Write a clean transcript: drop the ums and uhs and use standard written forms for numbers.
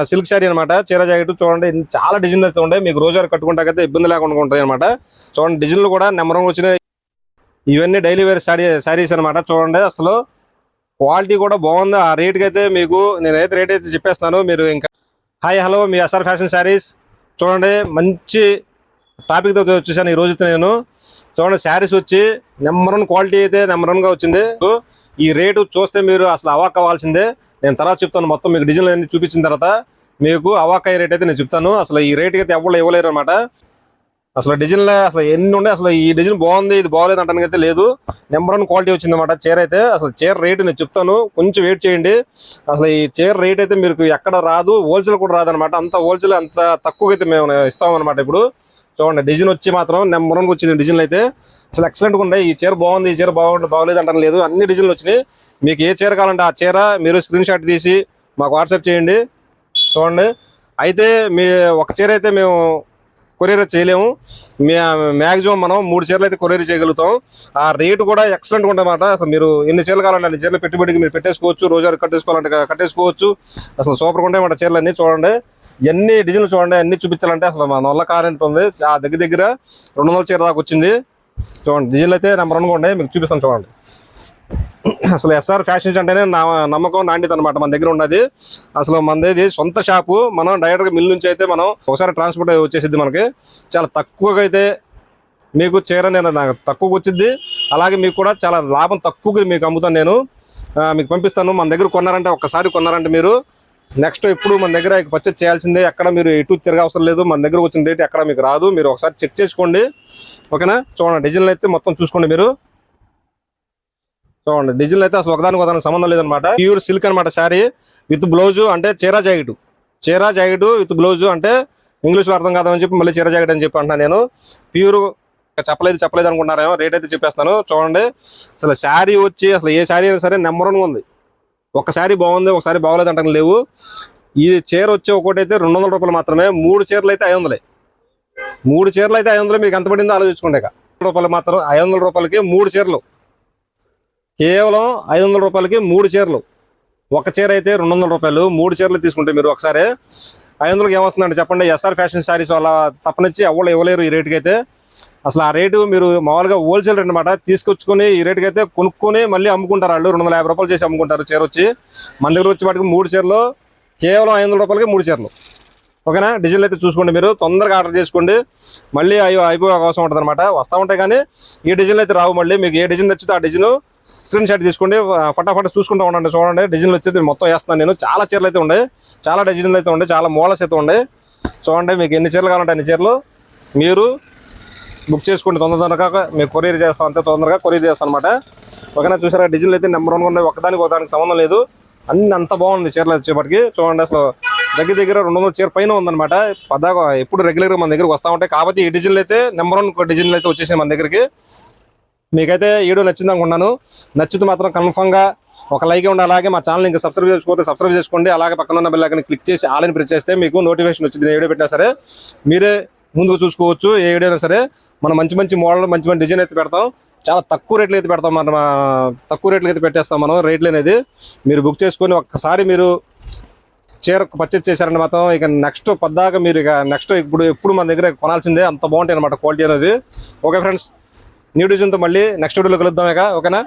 Silk sari అనమాట. చీర jacket చూడండి చాలా డిజైన్లు అయితే ఉంటాయి. మీకు రోజు కట్టుకుంటాకైతే ఇబ్బంది లేకుండా ఉంటాయి అనమాట. చూడండి డిజైన్లు కూడా నెంబర్ 1 వచ్చినాయి. ఇవన్నీ డైలీ వేర్ శారీస్ అనమాట. చూడండి అసలు క్వాలిటీ కూడా బాగుంది. ఆ రేట్కి అయితే మీకు నేనైతే రేట్ అయితే చెప్పేస్తున్నాను. మీరు ఇంకా హాయ్ హలో మీ ఎస్ఆర్ ఫ్యాషన్ శారీస్. చూడండి మంచి టాపిక్ తో వచ్చేసాను ఈ రోజు నేను. చూడండి శారీస్ వచ్చి నెంబర్ 1 క్వాలిటీ అయితే నెంబర్ 1గా వచ్చింది. ఈ రేటు చూస్తే మీరు అసలు అవాక్ అవ్వాల్సిందే. నేను తర్వాత చెప్తాను. మొత్తం మీకు డిజైన్లు అన్ని చూపించిన తర్వాత మీకు అవాక్ అయ్యే రేట్ అయితే నేను చెప్తాను. అసలు ఈ రేట్కి అయితే ఎవరు ఇవ్వలేరు అనమాట. అసలు డిజైన్లో అసలు ఎన్ని ఉన్నాయి. అసలు ఈ డిజైన్ బాగుంది ఇది బాగోలేదు అంటానికి అయితే లేదు. నెంబర్ 1 క్వాలిటీ వచ్చింది అనమాట చీర అయితే. అసలు చీర రేటు నేను చెప్తాను, కొంచెం వెయిట్ చేయండి. అసలు ఈ చీర రేట్ అయితే మీకు ఎక్కడ రాదు, హోల్సేల్ కూడా రాదు అనమాట. అంత హోల్సేల్ అంత తక్కువగా అయితే మేము ఇస్తాం అనమాట. ఇప్పుడు చూడండి డిజైన్ వచ్చి మాత్రం నెంబర్ 1 వచ్చింది. డిజైన్లు అయితే అసలు ఎక్సలెంట్గా ఉన్నాయి. ఈ చీర బాగుంది ఈ చీర బాగోలేదు అంటాను లేదు. అన్ని డిజైన్లు వచ్చినాయి. మీకు ఏ చీర కావాలంటే ఆ చీర మీరు స్క్రీన్ షాట్ తీసి మాకు వాట్సాప్ చేయండి. చూడండి అయితే మీ ఒక చీర అయితే మేము కొరియర్ చేయలేము. మ్యాక్సిమం మనం 3 చీరలు అయితే కొరియర్ చేయగలుగుతాం. ఆ రేటు కూడా ఎక్సలెంట్గా ఉంటుందన్నమాట. అసలు మీరు ఎన్ని చీరలు కావాలంటే అన్ని చీరలు పెట్టుబడికి మీరు పెట్టేసుకోవచ్చు. రోజు కట్టేసుకోవాలంటే కట్టేసుకోవచ్చు. అసలు సూపర్గా ఉంటాయి అన్నమాట చీరలు అన్నీ. చూడండి ఎన్ని డిజైన్లు చూడండి, అన్ని చూపించాలంటే అసలు మన వల్ల కారంటుంది. ఆ దగ్గర 200 చీర దాకా వచ్చింది. చూడండి డిజైన్లు అయితే నెంబర్ 1గా ఉన్నాయి. మీకు చూపిస్తాను చూడండి. అసలు ఎస్ఆర్ ఫ్యాషన్స్ అంటేనే నమ్మకం నాణ్యత అనమాట మన దగ్గర ఉన్నది. అసలు మనది సొంత షాపు. మనం డైరెక్ట్గా మిల్ నుంచి అయితే మనం ఒకసారి ట్రాన్స్పోర్ట్ వచ్చేసిద్ది. మనకి చాలా తక్కువగా అయితే మీకు చీర నేను తక్కువగా వచ్చింది. అలాగే మీకు కూడా చాలా లాభం తక్కువగా మీకు అమ్ముతాను నేను. మీకు పంపిస్తాను. మన దగ్గర కొన్నారంటే ఒక్కసారి కొన్నారంటే మీరు నెక్స్ట్ ఎప్పుడు మన దగ్గర పర్చేజ్ చేయాల్సిందే. ఎక్కడ మీరు ఎటు తిరగవసరం లేదు. మన దగ్గర వచ్చిన రేట్ ఎక్కడ మీకు రాదు. మీరు ఒకసారి చెక్ చేసుకోండి ఓకేనా. చూడండి డిజైన్లు అయితే మొత్తం చూసుకోండి మీరు. చూడండి డిజైన్లు అయితే అసలు ఒకదానికి సంబంధం లేదనమాట. ప్యూర్ సిల్క్ అనమాట శారీ విత్ బ్లౌజు. అంటే చీర జాకెట్ విత్ బ్లౌజు. అంటే ఇంగ్లీష్లో అర్థం కాదని చెప్పి మళ్ళీ చీర జాకెట్ అని చెప్పి అంటున్నాను నేను. ప్యూర్ చెప్పలేదు అనుకుంటున్నారేమో. రేట్ అయితే చెప్పేస్తాను. చూడండి అసలు శారీ వచ్చి అసలు ఏ శారీ అయినా సరే నెంబర్ 1గా ఉంది. ఒక శారీ బాగుంది ఒకసారి బాగోలేదు అంటే లేవు. ఈ చీర వచ్చి ఒకటైతే 200 రూపాయలు మాత్రమే. 3 చీరలు అయితే 500. 3 చీరలు అయితే 500. మీకు ఎంత పడిందో ఆలోచించుకోండి. 500 మాత్రం 500 రూపాయలకి 3 చీరలు. కేవలం 500 రూపాయలకి 3 చీరలు. ఒక చీర అయితే 200 రూపాయలు. 3 చీరలు తీసుకుంటే మీరు ఒకసారి 500కి ఏమొస్తుందంటే చెప్పండి. ఎస్ఆర్ ఫ్యాషన్ శారీస్ వల్ల తప్పనిచ్చి ఎవరు ఇవ్వలేరు ఈ రేటుకి అయితే. అసలు ఆ రేటు మీరు మామూలుగా హోల్సేల్ రేట్ అనమాట. తీసుకొచ్చుకొని ఈ రేటుకి అయితే కొనుక్కొని మళ్ళీ అమ్ముకుంటారు. వాళ్ళు 250 రూపాయలు చేసి అమ్ముకుంటారు చీర వచ్చి. మన దగ్గర వచ్చి వాటికి 3 చీరలు కేవలం 500 రూపాయలకి 3 చీరలు ఓకేనా. డిజైన్లు అయితే చూసుకోండి మీరు. తొందరగా ఆర్డర్ చేసుకోండి. మళ్ళీ అయిపోయే అవకాశం ఉంటుంది అనమాట. వస్తూ ఉంటాయి కానీ ఈ డిజైన్లు అయితే రావు. మళ్ళీ మీకు ఏ డిజైన్ నచ్చితే ఆ డిజైన్ స్క్రీన్ షాట్ తీసుకోండి. ఫటాఫట్ చూసుకుంటూ ఉండండి. చూడండి డిజైన్లు వచ్చేది మొత్తం వేస్తున్నాను నేను. చాలా చీరలు అయితే ఉన్నాయి, చాలా డిజైన్లు అయితే ఉన్నాయి, చాలా మోడల్స్ అయితే ఉన్నాయి. చూడండి మీకు ఎన్ని చీరలు కావాలంటే అన్ని చీరలు మీరు బుక్ చేసుకోండి. తొందరగా మీకు కొరియర్ చేస్తాం. అంతే తొందరగా కొరియర్ చేస్తాం అనమాట ఓకేనా. చూసారా డిజైన్లు అయితే నెంబర్ 1గా ఉన్నాయి. ఒకదానికి సంబంధం లేదు. అన్ని అంత బాగుంది చీరలు వచ్చేప్పటికి. చూడండి అసలు దగ్గర 200 చీర పైన ఉందన్నమాట. పద్దాగా ఎప్పుడు రెగ్యులర్గా మన దగ్గరకు వస్తూ ఉంటాయి. కాబట్టి ఈ డిజైన్లు అయితే నెంబర్ 1 డిజైన్లు అయితే వచ్చేసాయి మన దగ్గరికి. మీకైతే వీడియో నచ్చింది అనుకున్నాను. నచ్చితే మాత్రం కన్ఫర్మ్గా ఒక లైక్ ఉండి అలాగే మా ఛానల్ ఇంకా సబ్స్క్రైబ్ చేసుకోకపోతే సబ్స్క్రైబ్ చేసుకోండి. అలాగే పక్కన ఉన్న బెల్ ఐకాన్ క్లిక్ చేసి ఆల్ అని ప్రెస్ చేస్తే మీకు నోటిఫికేషన్ వచ్చింది. ఏ వీడియో పెట్టినా సరే మీరే ముందుకు చూసుకోవచ్చు. ఏ వీడియో అయినా సరే మనం మంచి మోడల్ మంచి డిజైన్ అయితే పెడతాం. చాలా తక్కువ రేట్లు అయితే పెడతాం. మనం తక్కువ రేట్లు అయితే పెట్టేస్తాం మనం. రేట్లు అనేది మీరు బుక్ చేసుకొని ఒక్కసారి మీరు చీర పర్చేజ్ చేశారంటే మాత్రం ఇక నెక్స్ట్ పద్దాక మీరు ఇక నెక్స్ట్ ఎప్పుడు మన దగ్గర కొనాల్సిందే. అంత బాగుంటాయి అనమాట క్వాలిటీ అనేది. ఓకే ఫ్రెండ్స్, న్యూ డిజైన్తో మళ్ళీ నెక్స్ట్ వీడియోలో కలుద్దాం ఇక ఓకేనా.